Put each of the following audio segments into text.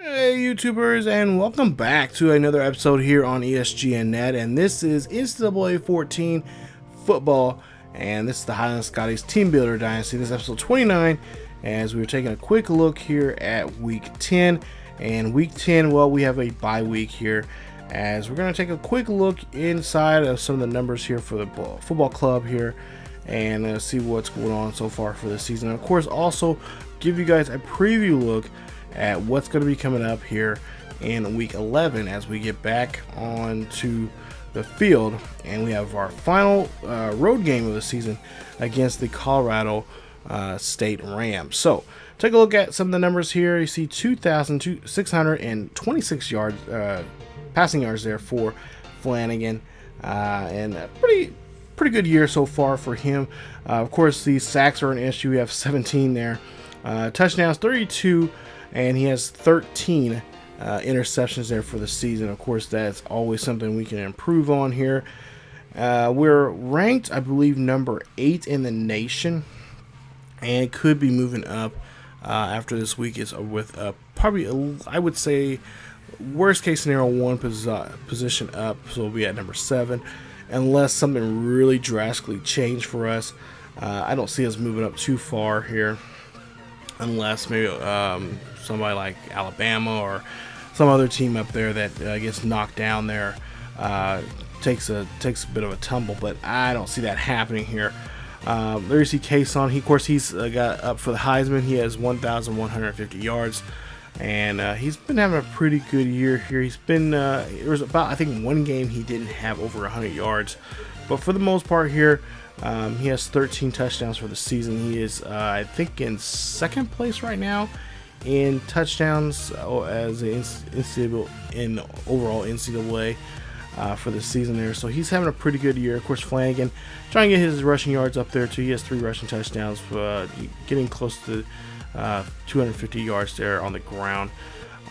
Hey YouTubers, and welcome back to another episode here on ESGNet, and this is NCAA 14 football, and this is the Highland Scotties Team Builder Dynasty. This is episode 29, as we were taking a quick look here at week 10, and week 10, well, we have a bye week here, as we're going to take a quick look inside of some of the numbers here for the football club here, and see what's going on so far for the season. And of course, also give you guys a preview look at what's going to be coming up here in week 11 as we get back onto the field, and we have our final road game of the season against the Colorado State Rams. So take a look at some of the numbers here. You see 2,626 yards passing yards there for Flanagan, and a pretty good year so far for him. Of course, the sacks are an issue. We have 17 there, touchdowns 32, and he has 13 interceptions there for the season. Of course, that's always something we can improve on here. We're ranked, I believe, number 8 in the nation, and could be moving up after this week is with probably, I would say, worst case scenario, one position up, so we'll be at number 7, unless something really drastically changed for us. I don't see us moving up too far here, unless maybe somebody like Alabama or some other team up there that gets knocked down there takes a bit of a tumble, but I don't see that happening here. There you see Collin. Of course, he's got up for the Heisman. He has 1,150 yards, and he's been having a pretty good year here. He's been there was about, I think, one game he didn't have over 100 yards, but for the most part here, he has 13 touchdowns for the season. He is, I think, in second place right now in touchdowns as in overall NCAA for the season there. So he's having a pretty good year. Of course, Flanagan trying to get his rushing yards up there too. He has 3 rushing touchdowns, getting close to 250 yards there on the ground.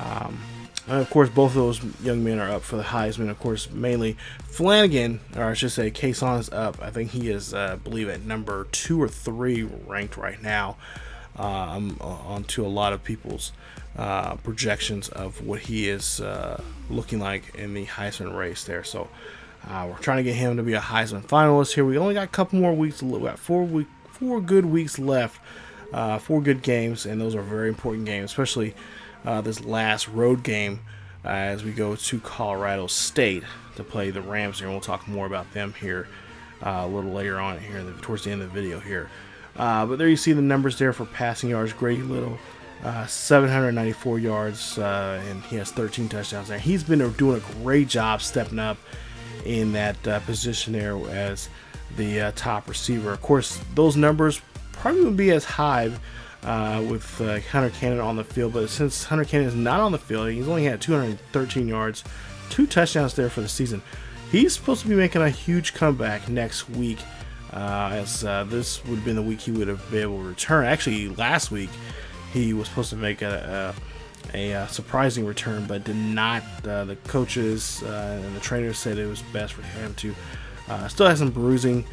And of course, both of those young men are up for the Heisman. Of course, mainly Flanagan, or I should say Collin, is up. I think he is, I believe, at number 2 or 3 ranked right now, onto a lot of people's projections of what he is looking like in the Heisman race there. So we're trying to get him to be a Heisman finalist here. We only got a couple more weeks. We got 4 good weeks left, 4 good games, and those are very important games, especially this last road game as we go to Colorado State to play the Rams here. We'll talk more about them here a little later on here towards the end of the video here. But there you see the numbers there for passing yards. Grady Little, 794 yards, and he has 13 touchdowns there. He's been doing a great job stepping up in that position there as the top receiver. Of course, those numbers probably wouldn't be as high with Hunter Cannon on the field, but since Hunter Cannon is not on the field, he's only had 213 yards, 2 touchdowns there for the season. He's supposed to be making a huge comeback next week, as this would have been the week he would have been able to return. Actually, last week he was supposed to make a surprising return, but did not. The coaches and the trainers said it was best for him to still have some bruising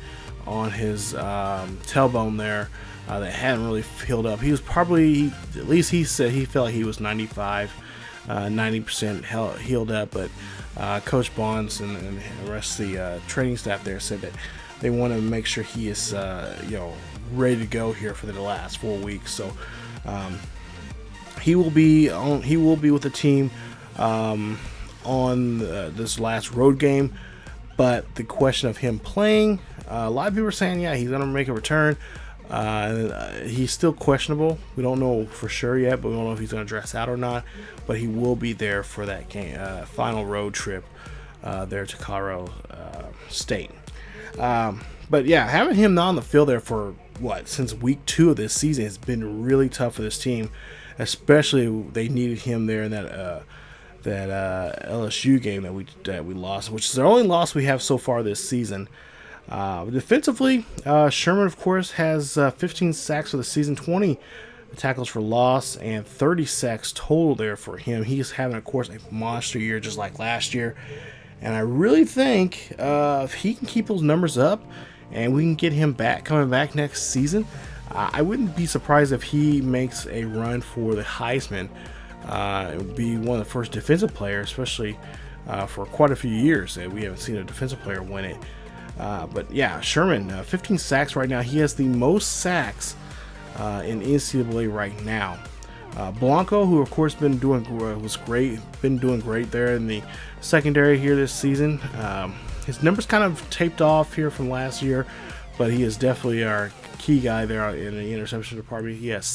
on his tailbone there that hadn't really healed up. He was probably, at least he said, he felt like he was 90% healed up, but Coach Bonds and the rest of the training staff there said that they want to make sure he is ready to go here for the last 4 weeks. So he will be with the team on this last road game. But the question of him playing, a lot of people are saying, yeah, he's going to make a return. He's still questionable. We don't know for sure yet, but we don't know if he's going to dress out or not. But he will be there for that game, final road trip there to Colorado State. But yeah, having him not on the field there for since week 2 of this season has been really tough for this team. Especially they needed him there in that LSU game that we lost, which is the only loss we have so far this season. Defensively, Sherman, of course, has 15 sacks for the season, 20 tackles for loss, and 30 sacks total there for him. He's having, of course, a monster year just like last year. And I really think if he can keep those numbers up and we can get him coming back next season, I wouldn't be surprised if he makes a run for the Heisman It would be one of the first defensive players, especially for quite a few years, that we haven't seen a defensive player win it. But yeah, Sherman, 15 sacks right now. He has the most sacks in NCAA right now. Blanco, who of course been doing great there in the secondary here this season. His numbers kind of taped off here from last year, but he is definitely our key guy there in the interception department. He has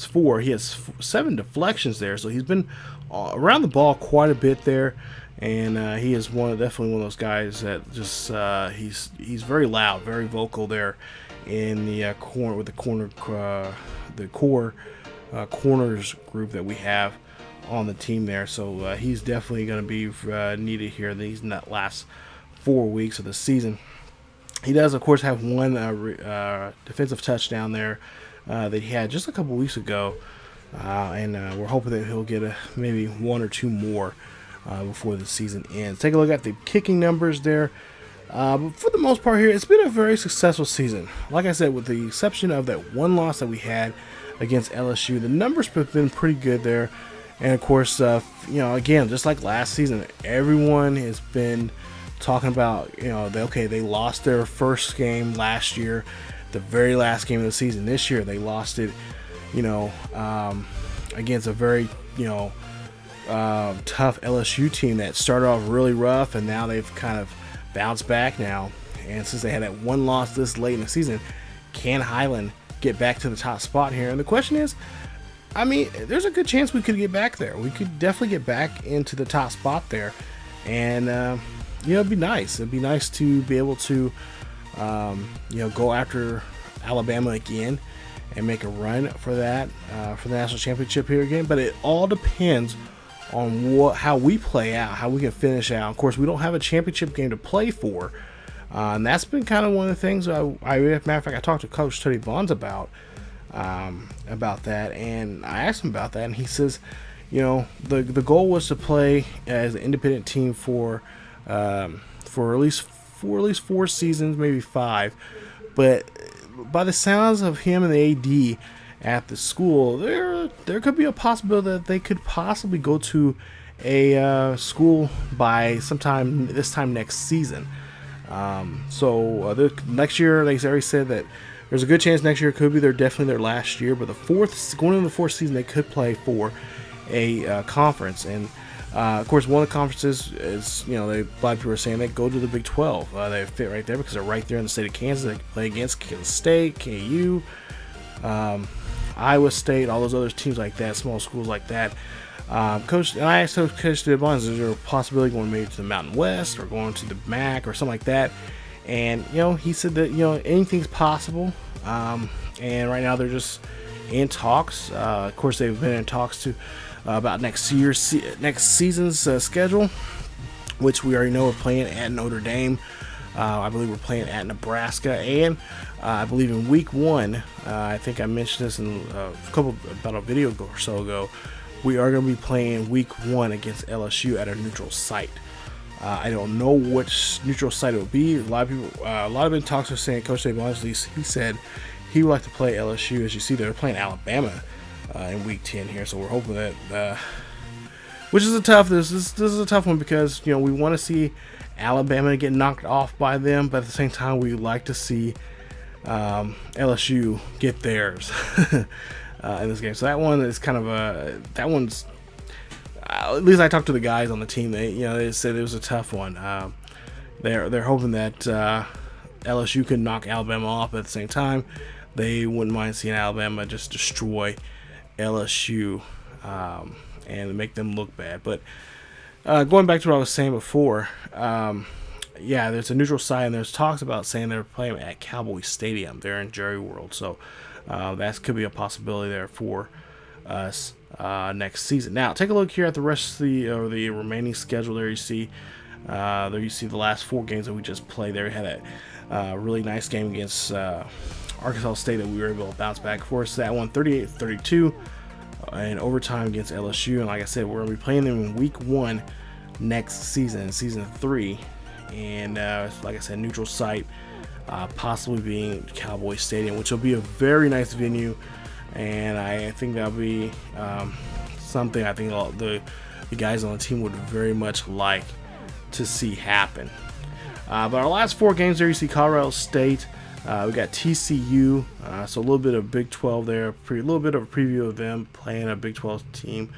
4. He has 7 deflections there, so he's been around the ball quite a bit there, and he is definitely one of those guys that just he's very loud, very vocal there in the corner with the core corners group that we have on the team there. So he's definitely going to be needed here in these last 4 weeks of the season. He does, of course, have one defensive touchdown there that he had just a couple weeks ago, and we're hoping that he'll get maybe 1 or 2 more before the season ends. Take a look at the kicking numbers there. But for the most part here, it's been a very successful season. Like I said, with the exception of that one loss that we had against LSU, the numbers have been pretty good there. And of course, again, just like last season, everyone has been talking about, they lost their first game last year, the very last game of the season. This year, they lost it, against a very, tough LSU team that started off really rough, and now they've kind of bounced back now. And since they had that one loss this late in the season, can Highland get back to the top spot here? And the question is, there's a good chance we could get back there. We could definitely get back into the top spot there, and it'd be nice. It'd be nice to be able to, go after Alabama again and make a run for that for the national championship here again. But it all depends on how we play out, how we can finish out. Of course, we don't have a championship game to play for, and that's been kind of one of the things. As a matter of fact, I talked to Coach Teddy Bonds about that, and I asked him about that, and he says, the goal was to play as an independent team for at least 4 seasons, maybe 5. But by the sounds of him and the AD at the school, there could be a possibility that they could possibly go to a school by sometime this time next season. So next year, they already said that there's a good chance next year could be definitely their last year. But going into the 4th season, they could play for a conference. And of course, one of the conferences is, a lot of people are saying they go to the Big 12. They fit right there because they're right there in the state of Kansas. They can play against Kansas State, KU, Iowa State, all those other teams like that, small schools like that. Coach, and I asked Coach DeBonds, is there a possibility going maybe to the Mountain West or going to the MAC or something like that? And he said that anything's possible. And right now they're just in talks. Of course, they've been in talks to about next season's schedule, which we already know we're playing at Notre Dame. I believe we're playing at Nebraska, and I believe in week 1, I think I mentioned this in about a video or so ago, we are going to be playing week 1 against LSU at a neutral site. I don't know which neutral site it will be. A lot of talks are saying, Coach Dave Honestly, he said he would like to play LSU. As you see, they're playing Alabama in week 10 here, so we're hoping that, which is this is a tough one because we want to see Alabama get knocked off by them, but at the same time we like to see LSU get theirs in this game. So that one is kind of that one's at least I talked to the guys on the team. They said it was a tough one. They're hoping that LSU could knock Alabama off, but at the same time they wouldn't mind seeing Alabama just destroy LSU and make them look bad. But going back to what I was saying before, there's a neutral site, and there's talks about saying they're playing at Cowboy Stadium. They're in Jerry World, so that could be a possibility there for us next season. Now, take a look here at the rest of the remaining schedule. There you see the last 4 games that we just played. There we had a really nice game against Arkansas State that we were able to bounce back for us. That one 38-32 in overtime against LSU, and like I said, we're going to be playing them in week 1 next season, season 3, and like I said, neutral site, possibly being Cowboy Stadium, which will be a very nice venue. and I think that'll be something I think all the guys on the team would very much like to see happen. But our last 4 games there, you see Colorado State. We got TCU, so a little bit of Big 12 there. A little bit of a preview of them playing a Big 12 team,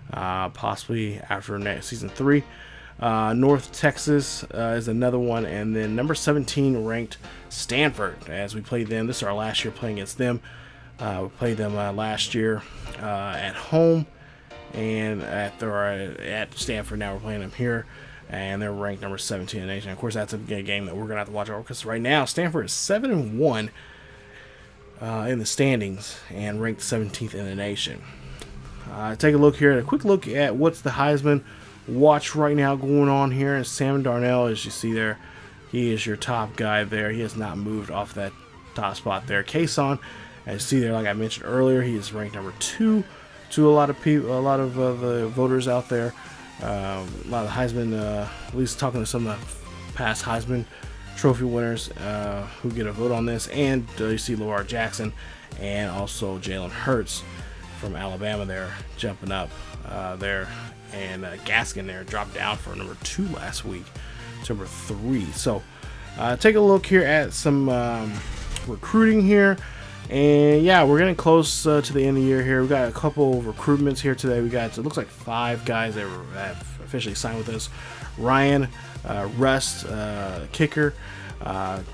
possibly after next season 3. North Texas is another one, and then number 17 ranked Stanford as we played them. This is our last year playing against them. We played them last year at home and at Stanford. Now we're playing them here, and they're ranked number 17 in the nation. Of course, that's a game that we're gonna have to watch out because right now Stanford is 7-1 in the standings and ranked 17th in the nation. Take a look here, a quick look at what's the Heisman watch right now going on here. And Sam Darnell, as you see there, he is your top guy there. He has not moved off that top spot there. Kason, as you see there, like I mentioned earlier, he is ranked number 2 to a lot of people, a lot of the voters out there. A lot of Heisman, at least talking to some of the past Heisman Trophy winners who get a vote on this. And you see Lamar Jackson and also Jalen Hurts from Alabama there jumping up there. And Gaskin there dropped down for number 2 last week to number 3. So take a look here at some recruiting here. And yeah, we're getting close to the end of the year here. We got a couple of recruitments here today. We got, it looks like 5 guys that have officially signed with us. Ryan, Rust, kicker,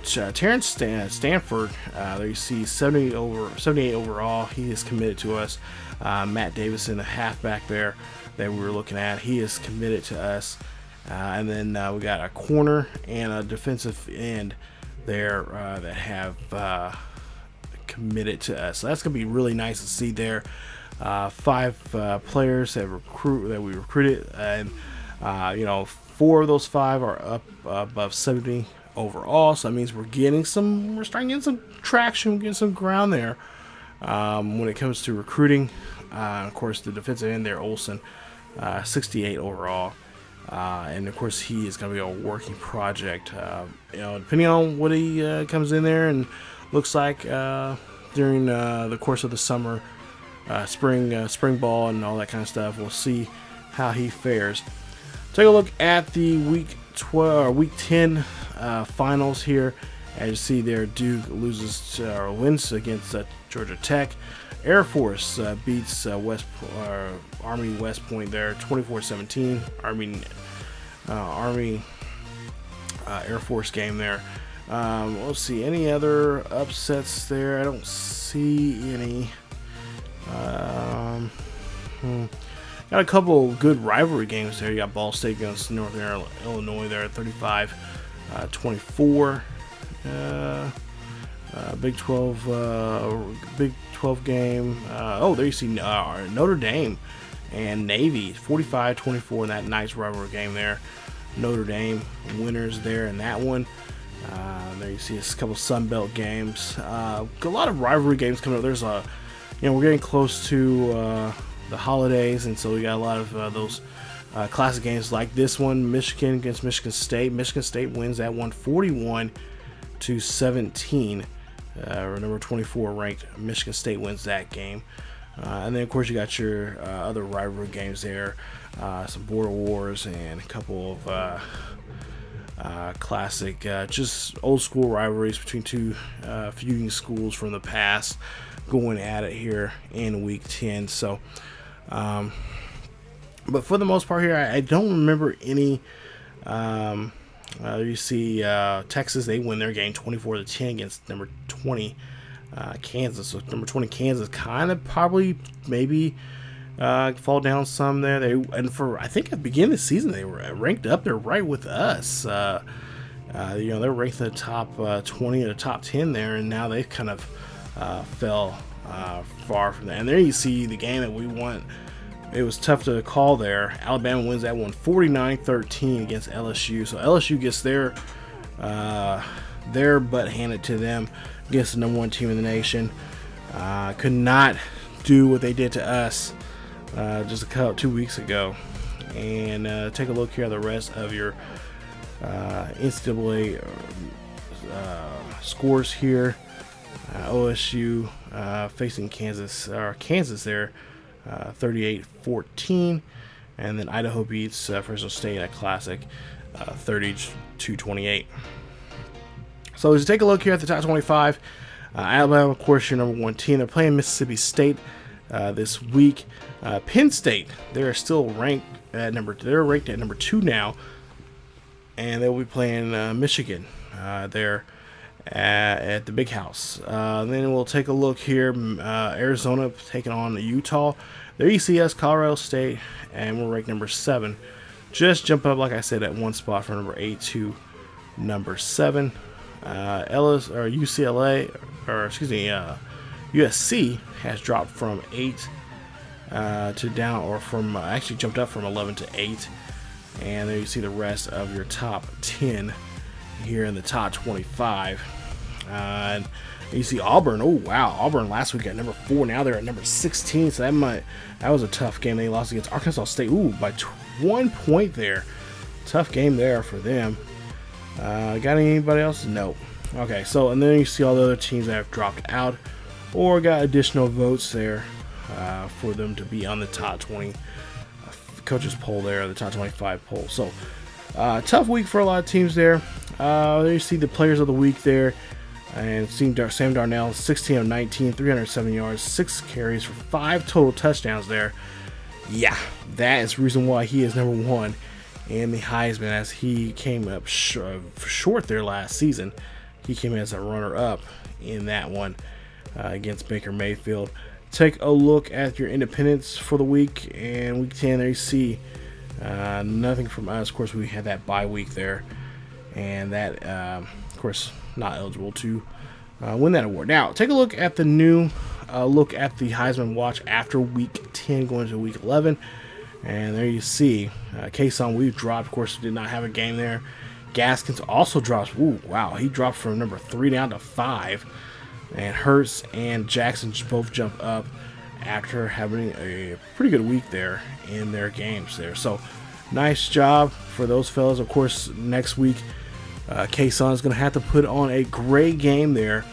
Terrence Stanford. There you see 78 overall. He is committed to us. Matt Davison, the halfback there that we were looking at, he is committed to us. And then we got a corner and a defensive end there that have committed to us. So that's gonna be really nice to see there. 5 players that we recruited, and 4 of those 5 are up above 70 overall. So that means we're starting to get some traction, getting some ground there when it comes to recruiting. Of course, the defensive end there, Olsen, 68 overall. And of course, he is going to be a working project. Depending on what he comes in there and looks like during the course of the summer, spring ball, and all that kind of stuff. We'll see how he fares. Take a look at the week 10 finals here. As you see there, Duke wins against Georgia Tech. Air Force beats Army West Point there, 24-17. Army Air Force game there. Let's see, any other upsets there? I don't see any. Got a couple good rivalry games there. You got Ball State against Northern Illinois there at 35-24. Big 12 game. There you see Notre Dame and Navy, 45-24 in that nice rivalry game there. Notre Dame winners there in that one. There you see a couple Sun Belt games. A lot of rivalry games coming up. There's we're getting close to the holidays, and so we got a lot of those classic games like this one, Michigan against Michigan State. Michigan State wins that one 41-17. Number 24 ranked Michigan State wins that game. And then of course you got your other rivalry games there, some Border Wars and a couple of classic, just old school rivalries between 2 feuding schools from the past going at it here in week 10. So but for the most part here, I don't remember any. You see Texas, they win their game 24-10 against number 20 Kansas. So number 20 Kansas kind of probably maybe fall down some there. I think at the beginning of the season they were ranked up there right with us. They're ranked in the top 20 or the top 10 there, and now they've kind of fell far from that. And there you see the game that we won. It was tough to call there. Alabama wins that one 49-13 against LSU. So LSU gets their butt handed to them against the number 1 team in the nation. Could not do what they did to us just 2 weeks ago. And take a look here at the rest of your NCAA scores here. OSU facing Kansas there, 38-14, and then Idaho beats Fresno State at Classic, 30-28. So as you take a look here at the top 25, Alabama, of course, your number 1 team. They're playing Mississippi State this week. Penn State, they're still ranked at they're ranked at number 2 now, and they'll be playing Michigan there at the Big House. Then we'll take a look here. Arizona taking on Utah. They're ECS, Colorado State, and we're ranked number 7. Just jump up, like I said, at 1 spot from number 8 to number 7. USC has dropped from 8 to down, or from actually jumped up from 11 to 8. And there you see the rest of your top 10 here in the top 25. And you see Auburn. Oh wow, Auburn last week at number 4. Now they're at number 16. So that was a tough game. They lost against Arkansas State. Ooh, by 1 point there. Tough game there for them. Got anybody else? No. Okay, so and then you see all the other teams that have dropped out or got additional votes there for them to be on the top 20 coaches poll there, the top 25 poll. So tough week for a lot of teams there. There you see the players of the week there, and Sam Darnell, 16 of 19, 307 yards, 6 carries for 5 total touchdowns there. Yeah, that is the reason why he is number 1 in the Heisman, as he came up short there last season. He came as a runner-up in that one against Baker Mayfield. Take a look at your independents for the week, and week 10 there you see nothing from us. Of course, we had that bye week there, and that of course not eligible to win that award. Now take a look at the new look at the Heisman watch after week 10 going to week 11, and there you see Kason, we've dropped. Of course, did not have a game there. Gaskins also drops. Ooh, wow, he dropped from number 3 down to 5. And Hurts and Jackson both jump up after having a pretty good week there in their games there. So nice job for those fellas. Of course, next week, Kason is going to have to put on a great game there.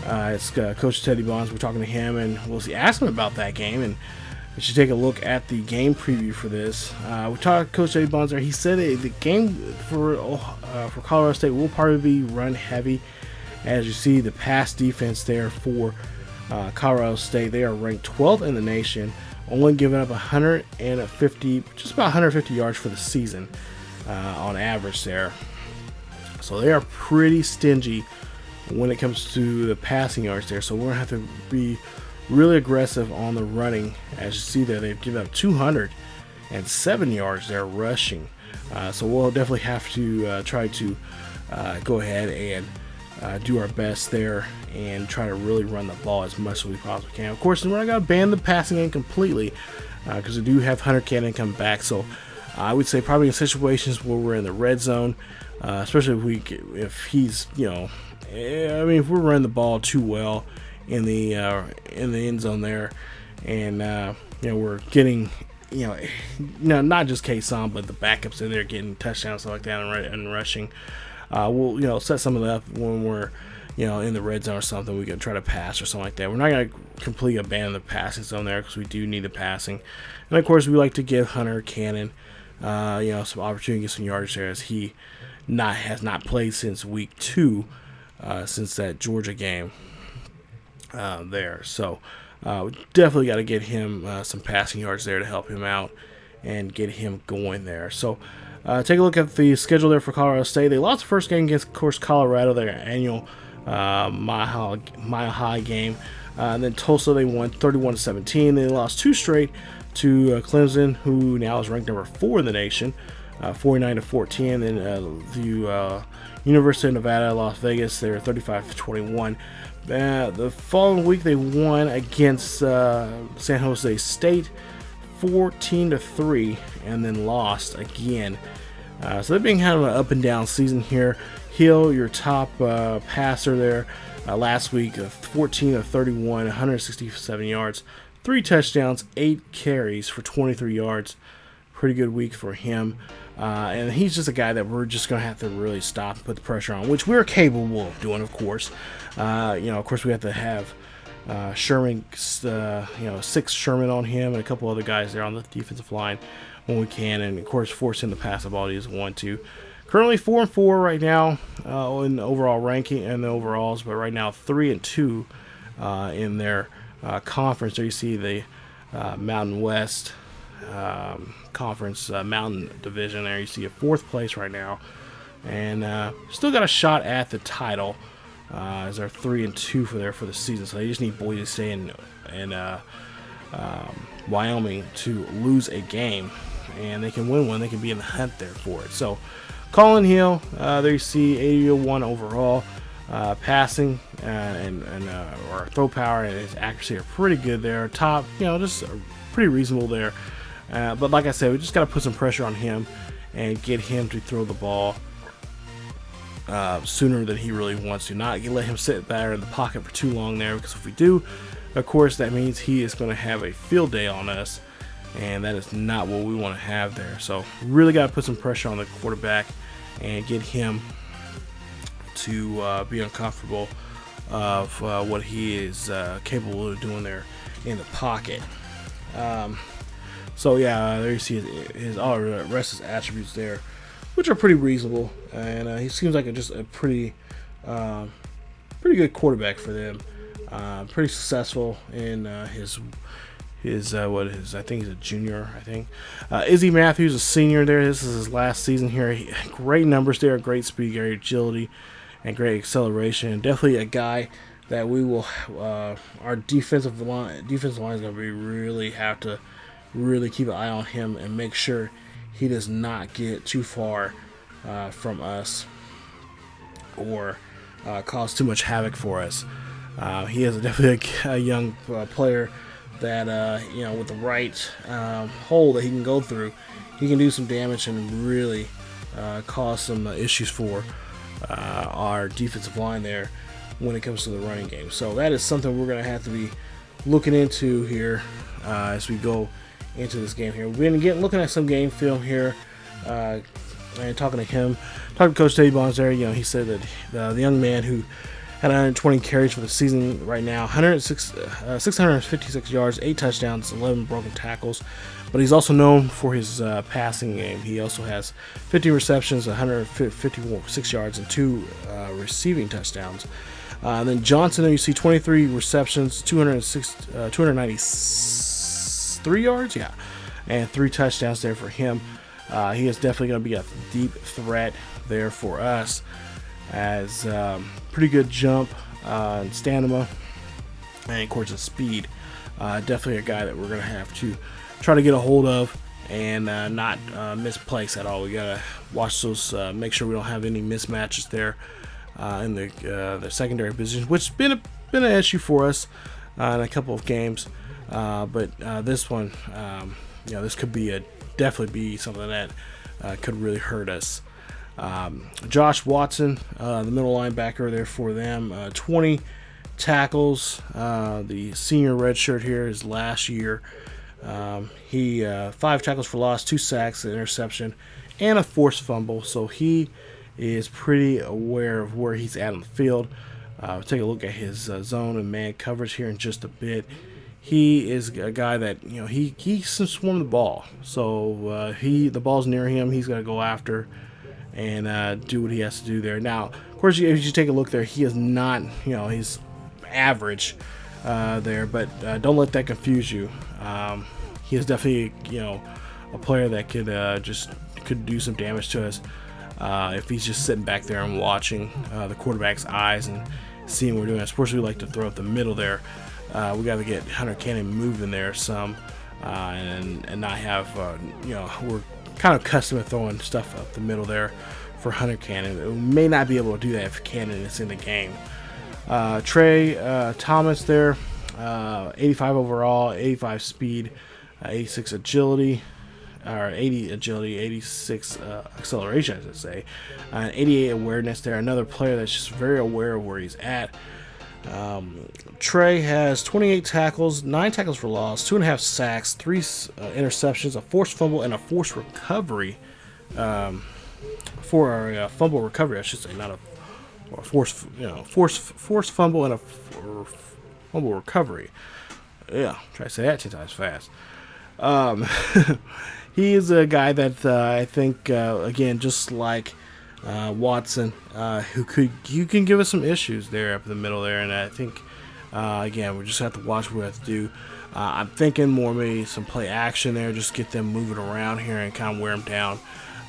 It's Coach Teddy Bonds. We're talking to him, and we'll ask him about that game. And we should take a look at the game preview for this. We talked to Coach Teddy Bonds there. He said the game for Colorado State will probably be run heavy. As you see, the pass defense there for Colorado State, they are ranked 12th in the nation, only giving up just about 150 yards for the season on average there. So they are pretty stingy when it comes to the passing yards there. So we're going to have to be really aggressive on the running. As you see there, they've given up 207 yards there rushing. So we'll definitely have to try to go ahead and do our best there and try to really run the ball as much as we possibly can. Of course, we're not going to ban the passing game completely because we do have Hunter Cannon come back. So I would say probably in situations where we're in the red zone, especially if he's, if we're running the ball too well in the end zone there, and we're getting not just Kason but the backups in there getting touchdowns, stuff like that, and rushing. We'll set some of that up when we're in the red zone or something. We can try to pass or something like that. We're not going to completely abandon the passing zone there because we do need the passing. And of course, we like to give Hunter Cannon some opportunity to get some yards there, as he has not played since week 2, since that Georgia game there. So we definitely got to get him some passing yards there to help him out and get him going there. So take a look at the schedule there for Colorado State. They lost the first game against, of course, Colorado, their annual Mile High game. And then Tulsa, they won 31-17. They lost 2 straight to Clemson, who now is ranked number 4 in the nation, 49-14. Then the University of Nevada, Las Vegas, they're 35-21. The following week, they won against San Jose State, 14-3, and then lost again. So they've been kind of an up and down season here. Hill, your top passer there last week, 14 of 31, 167 yards, 3 touchdowns, 8 carries for 23 yards. Pretty good week for him. And he's just a guy that we're just going to have to really stop and put the pressure on, which we're capable of doing, of course. Of course, we have to have Sherman, 6 Sherman on him, and a couple other guys there on the defensive line when we can, and of course force him to pass the ball. He doesn't want to. Currently 4-4 right now in the overall ranking and the overalls, but right now 3-2 in their conference. There you see the Mountain West Conference Mountain Division. There you see a 4th place right now, and still got a shot at the title. As they're 3-2 for the season, so they just need Boise State and Wyoming to lose a game, and they can win one. They can be in the hunt there for it. So, Collin Hill, there you see 81 overall, passing or throw power and his accuracy are pretty good there. Top, just pretty reasonable there. But like I said, we just got to put some pressure on him and get him to throw the ball sooner than he really wants to. Not let him sit there in the pocket for too long there, because if we do, of course, that means he is going to have a field day on us, and that is not what we want to have there. So really got to put some pressure on the quarterback and get him to be uncomfortable of what he is capable of doing there in the pocket. So yeah, there you see his all the rest of his attributes there, which are pretty reasonable, and he seems like just a pretty good quarterback for them. Pretty successful in his I think he's a junior. I think Izzy Matthews, a senior there. This is his last season here. Great numbers there, great speed, great agility, and great acceleration. Definitely a guy that we will our defensive line is going to be really have to really keep an eye on him and make sure he does not get too far from us or cause too much havoc for us. He is definitely a young player that, with the right hole that he can go through, he can do some damage and really cause some issues for our defensive line there when it comes to the running game. So that is something we're going to have to be looking into here as we go into this game here. We're going to looking at some game film here and talking to Coach Teddy Bonds there. He said that the young man who had 120 carries for the season right now, 656 yards, 8 touchdowns, 11 broken tackles. But he's also known for his passing game. He also has 50 receptions, 156 yards, and 2 receiving touchdowns. Then Johnson, you see 23 receptions, 293 yards, and 3 touchdowns there for him. He is definitely going to be a deep threat there for us, as pretty good jump and stamina, and of course the speed. Definitely a guy that we're going to have to try to get a hold of and not misplace at all. We got to watch those, make sure we don't have any mismatches there in the secondary position, which has been an issue for us in a couple of games. But this one, this could be definitely be something that could really hurt us. Josh Watson, the middle linebacker there for them, 20 tackles. The senior redshirt here is last year. He 5 tackles for loss, 2 sacks, an interception, and a forced fumble. So he is pretty aware of where he's at on the field. We'll take a look at his zone and man coverage here in just a bit. He is a guy that he can swarm the ball. So the ball's near him. He's got to go after and do what he has to do there. Now, of course, if you take a look there, he is not, he's average there, but don't let that confuse you. He is definitely, a player that could do some damage to us if he's just sitting back there and watching the quarterback's eyes and seeing what we're doing. Of course, we like to throw up the middle there. We got to get Hunter Cannon moving there some and not have, we're kind of custom at throwing stuff up the middle there for Hunter Cannon. We may not be able to do that if Cannon is in the game. Trey Thomas there, 85 overall, 85 speed, 86 agility, or 80 agility, 86 acceleration, I should say, 88 awareness there. Another player that's just very aware of where he's at. Trey has 28 tackles, 9 tackles for loss, 2.5 sacks, 3 interceptions, a forced fumble, and a forced recovery. For a fumble recovery, I should say, not a forced fumble and a fumble recovery. Yeah, try to say that 10 times fast. He is a guy that I think, again, just like Watson, who can give us some issues there up in the middle there, and I think, again, we just have to watch what we have to do. I'm thinking more maybe some play action there, just get them moving around here and kind of wear them down.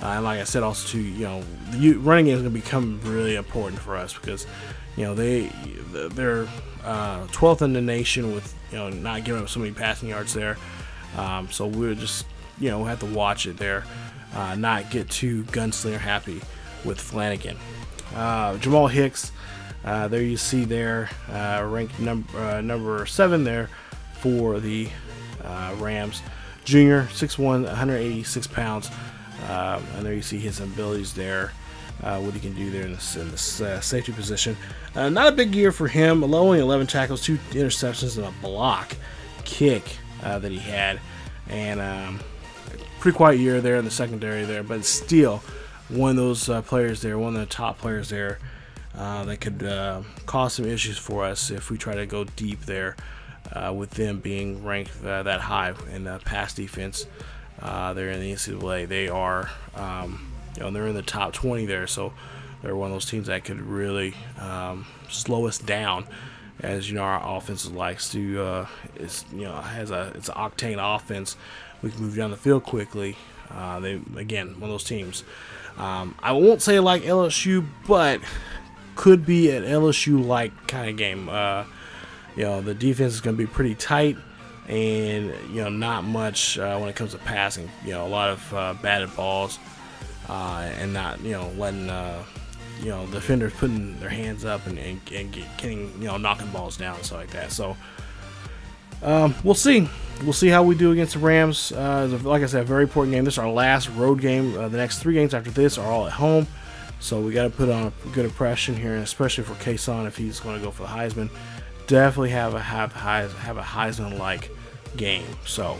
And like I said, also too, the running game is going to become really important for us because, they're 12th in the nation with not giving up so many passing yards there. So we'll just have to watch it there, not get too gunslinger happy with Flanagan. Jamal Hicks, there you see there, ranked number 7 there for the Rams. Junior, 6'1", 186 pounds. And there you see his abilities there, what he can do there in this safety position. Not a big year for him. Only 11 tackles, 2 interceptions, and a block kick that he had. And pretty quiet year there in the secondary there, but still one of those players there, one of the top players there that could cause some issues for us if we try to go deep there with them being ranked that high in pass defense. They're in the NCAA. They are, they're in the top 20 there, so they're one of those teams that could really slow us down. As our offense likes to, it's an octane offense. We can move down the field quickly. They again one of those teams. I won't say like LSU, but could be an LSU-like kind of game. The defense is going to be pretty tight, and not much when it comes to passing. A lot of batted balls, and not letting defenders putting their hands up and getting knocking balls down and stuff like that. So we'll see how we do against the Rams. Like I said, a very important game. This is our last road game. The next 3 games after this are all at home, so we got to put on a good impression here, and especially for Kason if he's going to go for the Heisman. Definitely have a Heisman-like game. So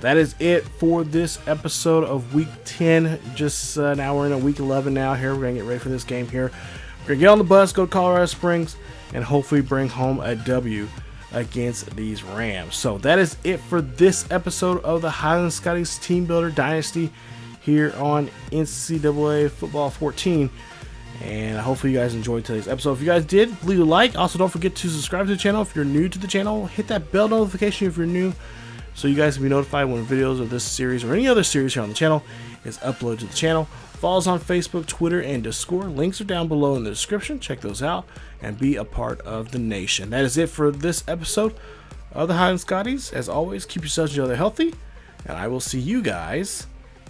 that is it for this episode of Week 10. Just now we're in Week 11 now. Here we're gonna get ready for this game here. We're gonna get on the bus, go to Colorado Springs, and hopefully bring home a W against these Rams. So that is it for this episode of the Highland Scotties Team Builder Dynasty here on NCAA Football 14. And hopefully you guys enjoyed today's episode. If you guys did, leave a like. Also, don't forget to subscribe to the channel if you're new to the channel. Hit that bell notification if you're new, so you guys can be notified when videos of this series or any other series here on the channel is uploaded to the channel. Follow us on Facebook, Twitter, and Discord. Links are down below in the description. Check those out and be a part of the nation. That is it for this episode of the Highland Scotties. As always, keep yourselves and each other healthy, and I will see you guys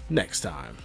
next time.